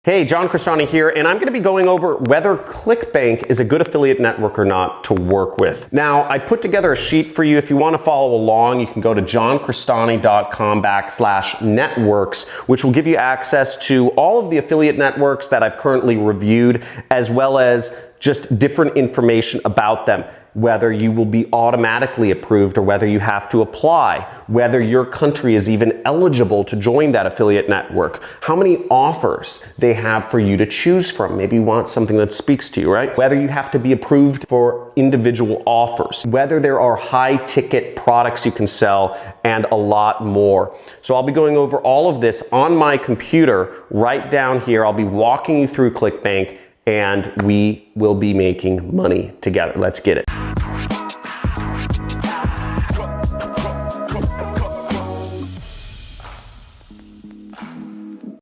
Hey, John Crestani here, and I'm going to be going over whether Clickbank is a good affiliate network or not to work with. Now, I put together a sheet for you. If you want to follow along, you can go to johncrestani.com/networks, which will give you access to all of the affiliate networks that I've currently reviewed, as well as just different information about them. Whether you will be automatically approved or whether you have to apply, whether your country is even eligible to join that affiliate network, how many offers they have for you to choose from. Maybe you want something that speaks to you, right? Whether you have to be approved for individual offers, whether there are high ticket products you can sell, and a lot more. So I'll be going over all of this on my computer right down here. I'll be walking you through Clickbank, and we will be making money together. Let's get it.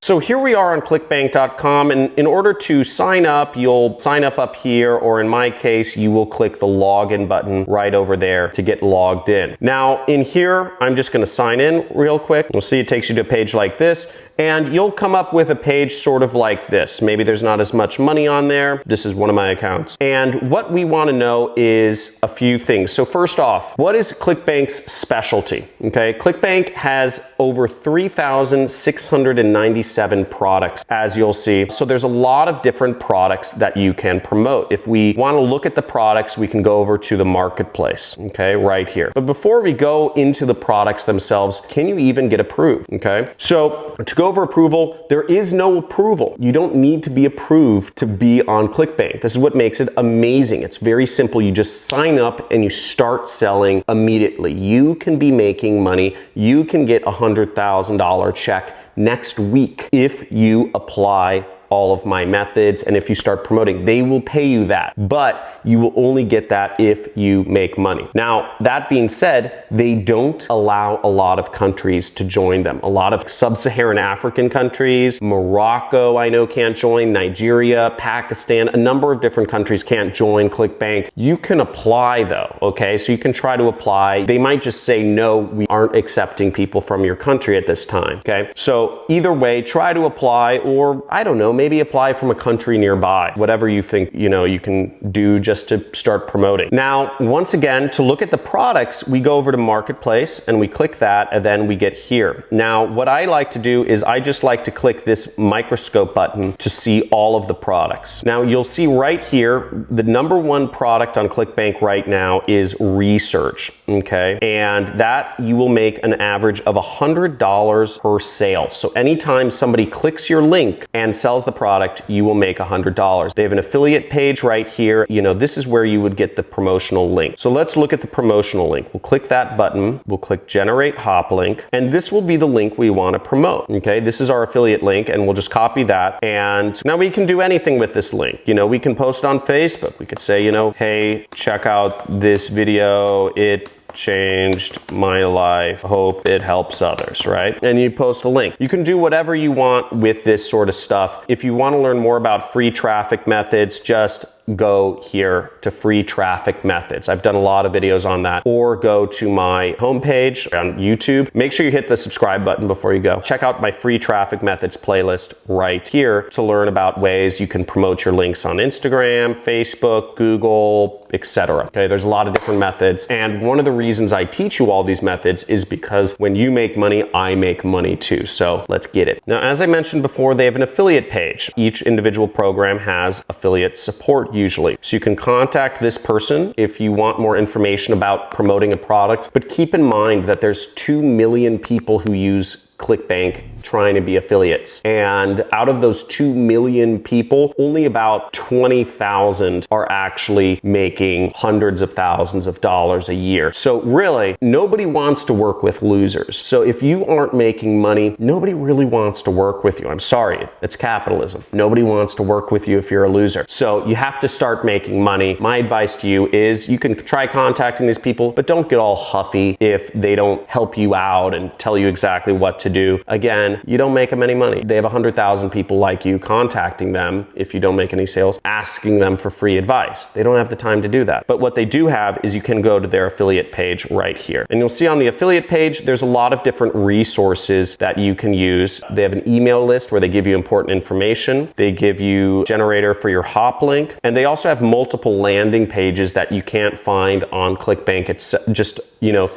So here we are on clickbank.com, and in order to sign up, you'll sign up here, or in my case, you will click the login button right over there to get logged in. Now in here, I'm just gonna sign in real quick. You'll see it takes you to a page like this, and you'll come up with a page sort of like this. Maybe there's not as much money on there. This is one of my accounts. And what we wanna know is a few things. So first off, what is Clickbank's specialty? Okay, Clickbank has over 3,697 products, as you'll see. So there's a lot of different products that you can promote. If we wanna look at the products, we can go over to the marketplace, okay, right here. But before we go into the products themselves, can you even get approved, okay? So to go over approval, there is no approval. You don't need to be approved to be on Clickbank. This is what makes it amazing. It's very simple. You just sign up and you start selling immediately. You can be making money. You can get a $100,000 check next week if you apply all of my methods, and if you start promoting, they will pay you that, but you will only get that if you make money. Now, that being said, they don't allow a lot of countries to join them. A lot of sub-Saharan African countries, Morocco, I know can't join, Nigeria, Pakistan, a number of different countries can't join Clickbank. You can apply though, okay? So you can try to apply. They might just say, no, we aren't accepting people from your country at this time, okay? So either way, try to apply, or I don't know, maybe apply from a country nearby, whatever you think, you can do just to start promoting. Now, once again, to look at the products, we go over to Marketplace and we click that, and then we get here. Now, what I like to do is I just like to click this microscope button to see all of the products. Now, you'll see right here, the #1 product on Clickbank right now is research, okay? And that you will make an average of $100 per sale. So anytime somebody clicks your link and sells the product, you will make $100. They have an affiliate page right here. This is where you would get the promotional link. So let's look at the promotional link. We'll click that button. We'll click generate hop link, and this will be the link we want to promote. Okay, this is our affiliate link, and we'll just copy that. And now we can do anything with this link. We can post on Facebook. We could say, hey, check out this video. It changed my life. Hope it helps others, right? And you post a link. You can do whatever you want with this sort of stuff. If you want to learn more about free traffic methods, just go here to free traffic methods. I've done a lot of videos on that. Or go to my homepage on YouTube. Make sure you hit the subscribe button before you go. Check out my free traffic methods playlist right here to learn about ways you can promote your links on Instagram, Facebook, Google, etc. Okay, there's a lot of different methods, and one of the reasons I teach you all these methods is because when you make money, I make money too. So let's get it. Now, as I mentioned before, they have an affiliate page. Each individual program has affiliate support usually. So you can contact this person if you want more information about promoting a product, but keep in mind that there's 2 million people who use Clickbank trying to be affiliates. And out of those 2 million people, only about 20,000 are actually making hundreds of thousands of dollars a year. So really, nobody wants to work with losers. So if you aren't making money, nobody really wants to work with you. I'm sorry, it's capitalism. Nobody wants to work with you if you're a loser. So you have to start making money. My advice to you is you can try contacting these people, but don't get all huffy if they don't help you out and tell you exactly what to to do. Again, you don't make them any money. They have 100,000 people like you contacting them if you don't make any sales, asking them for free advice. They don't have the time to do that. But what they do have is you can go to their affiliate page right here. And you'll see on the affiliate page, there's a lot of different resources that you can use. They have an email list where they give you important information. They give you a generator for your hop link. And they also have multiple landing pages that you can't find on Clickbank. It's just,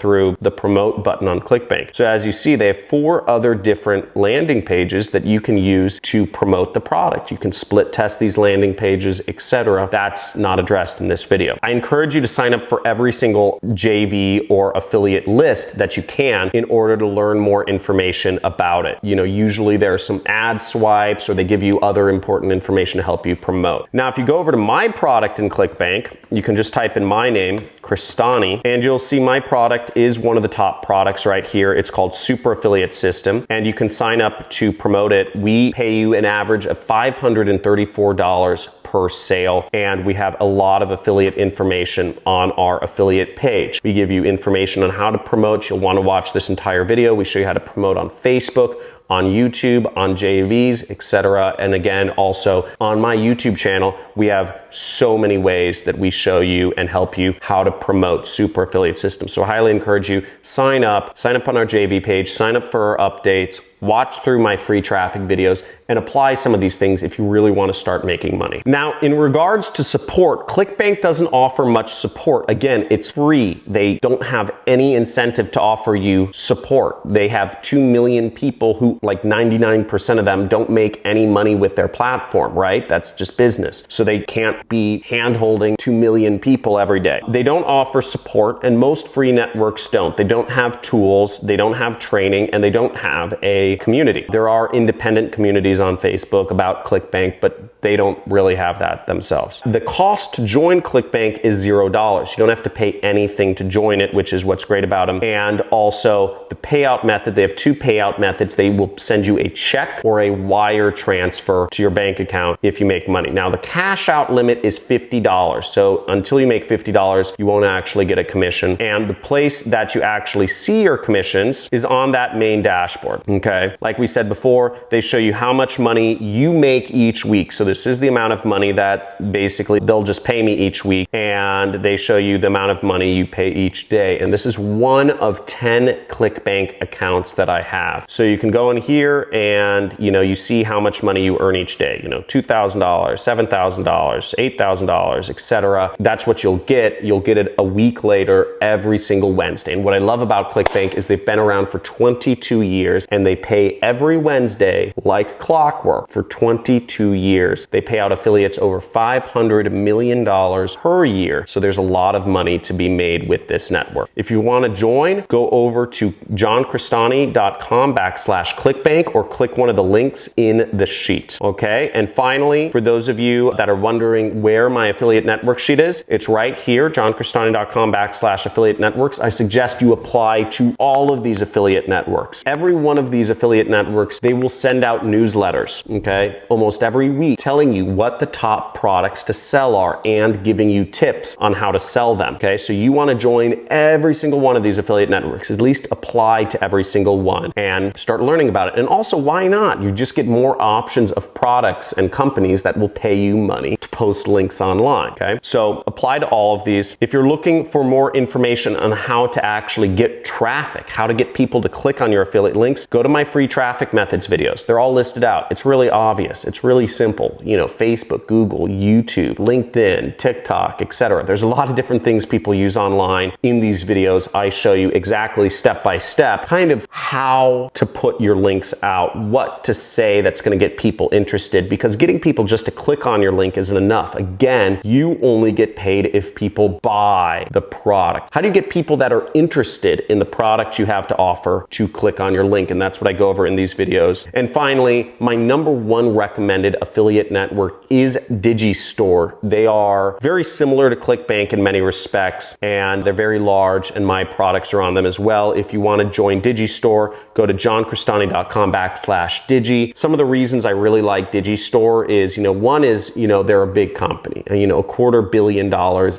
through the promote button on Clickbank. So as you see, they have 4 other different landing pages that you can use to promote the product. You can split test these landing pages, etc. That's not addressed in this video. I encourage you to sign up for every single JV or affiliate list that you can in order to learn more information about it. Usually there are some ad swipes or they give you other important information to help you promote. Now, if you go over to my product in Clickbank, you can just type in my name, Cristani, and you'll see my product is one of the top products right here. It's called Super Affiliate System, and you can sign up to promote it. We pay you an average of $534 per sale, and we have a lot of affiliate information on our affiliate page. We give you information on how to promote. You'll want to watch this entire video. We show you how to promote on Facebook, on YouTube, on JVs, etc. And again, also on my YouTube channel, we have so many ways that we show you and help you how to promote Super Affiliate System. So I highly encourage you, sign up on our JV page, sign up for our updates, watch through my free traffic videos, and apply some of these things if you really want to start making money. Now, in regards to support, Clickbank doesn't offer much support. Again, it's free. They don't have any incentive to offer you support. They have 2 million people who, like 99% of them, don't make any money with their platform, right? That's just business. So they can't be hand-holding 2 million people every day. They don't offer support, and most free networks don't. They don't have tools, they don't have training, and they don't have a community. There are independent communities on Facebook about Clickbank, but they don't really have that themselves. The cost to join Clickbank is $0. You don't have to pay anything to join it, which is what's great about them. And also the payout method, they have 2 payout methods. They will send you a check or a wire transfer to your bank account if you make money. Now the cash out limit is $50. So until you make $50, you won't actually get a commission. And the place that you actually see your commissions is on that main dashboard, okay? Like we said before, they show you how much money you make each week. So this is the amount of money that basically they'll just pay me each week, and they show you the amount of money you pay each day. And this is one of 10 Clickbank accounts that I have. So you can go in here and you see how much money you earn each day, $2,000, $7,000, $8,000, etc. That's what you'll get. You'll get it a week later every single Wednesday. And what I love about Clickbank is they've been around for 22 years and they pay every Wednesday like clockwork for 22 years. They pay out affiliates over $500 million per year. So there's a lot of money to be made with this network. If you want to join, go over to johncristani.com/Clickbank or click one of the links in the sheet. Okay. And finally, for those of you that are wondering where my affiliate network sheet is, it's right here, johncristani.com/affiliate networks. I suggest you apply to all of these affiliate networks. Every one of these affiliate networks, they will send out newsletters, okay, almost every week, telling you what the top products to sell are and giving you tips on how to sell them, okay? So you want to join every single one of these affiliate networks, at least apply to every single one and start learning about it. And also, why not? You just get more options of products and companies that will pay you money to post links online, okay? So apply to all of these. If you're looking for more information on how to actually get traffic, how to get people to click on your affiliate links, go to my free traffic methods videos. They're all listed out. It's really obvious. It's really simple. Facebook, Google, YouTube, LinkedIn, TikTok, etc. There's a lot of different things people use online. In these videos, I show you exactly step by step kind of how to put your links out, what to say that's going to get people interested, because getting people just to click on your link isn't enough. Again, you only get paid if people buy the product. How do you get people that are interested in the product you have to offer to click on your link? And that's what I go over in these videos. And finally, my #1 recommended affiliate network is Digistore. They are very similar to Clickbank in many respects, and they're very large, and my products are on them as well. If you want to join Digistore, go to johncristani.com/Digi. Some of the reasons I really like Digistore is, one is, they're a big company. You know, $250 million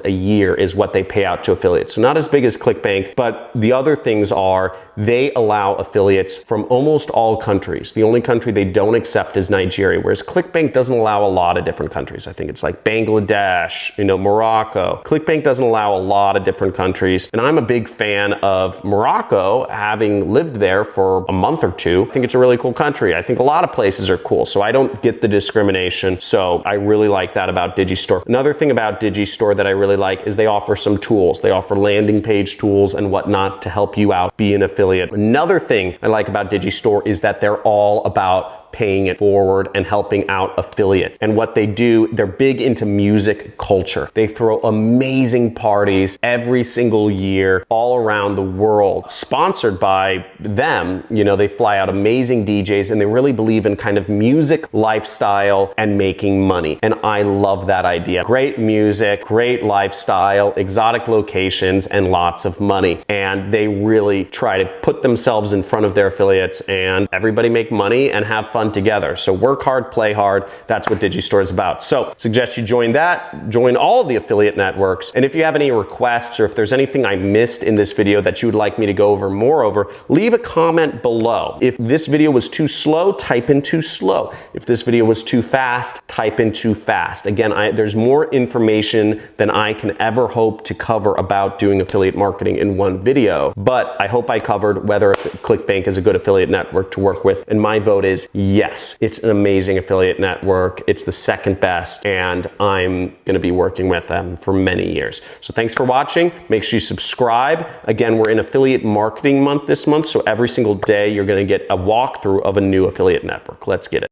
a year is what they pay out to affiliates. So not as big as Clickbank, but the other things are they allow affiliates from almost all countries. The only country they don't accept is Nigeria, whereas Clickbank doesn't allow a lot of different countries. I think it's like Bangladesh, you know, Morocco. Clickbank doesn't allow a lot of different countries. And I'm a big fan of Morocco, having lived there for a month or two. I think it's a really cool country. I think a lot of places are cool, so I don't get the discrimination. So I really like that about Digistore. Another thing about Digistore that I really like is they offer some tools. They offer landing page tools and whatnot to help you out, be an affiliate. Another thing I like about Digistore is that they're all about paying it forward and helping out affiliates. And what they do, they're big into music culture. They throw amazing parties every single year all around the world, sponsored by them. You know, they fly out amazing DJs, and they really believe in kind of music lifestyle and making money. And I love that idea. Great music, great lifestyle, exotic locations, and lots of money. And they really try to put themselves in front of their affiliates, and everybody make money and have fun together. So work hard, play hard. That's what Digistore is about. So suggest you join that, join all of the affiliate networks. And if you have any requests, or if there's anything I missed in this video that you would like me to go over more over, leave a comment below. If this video was too slow, type in too slow. If this video was too fast, type in too fast. Again, there's more information than I can ever hope to cover about doing affiliate marketing in one video, but I hope I covered whether Clickbank is a good affiliate network to work with. And my vote is yes, it's an amazing affiliate network. It's the second best, and I'm going to be working with them for many years. So thanks for watching. Make sure you subscribe. Again, we're in affiliate marketing month this month, so every single day you're going to get a walkthrough of a new affiliate network. Let's get it.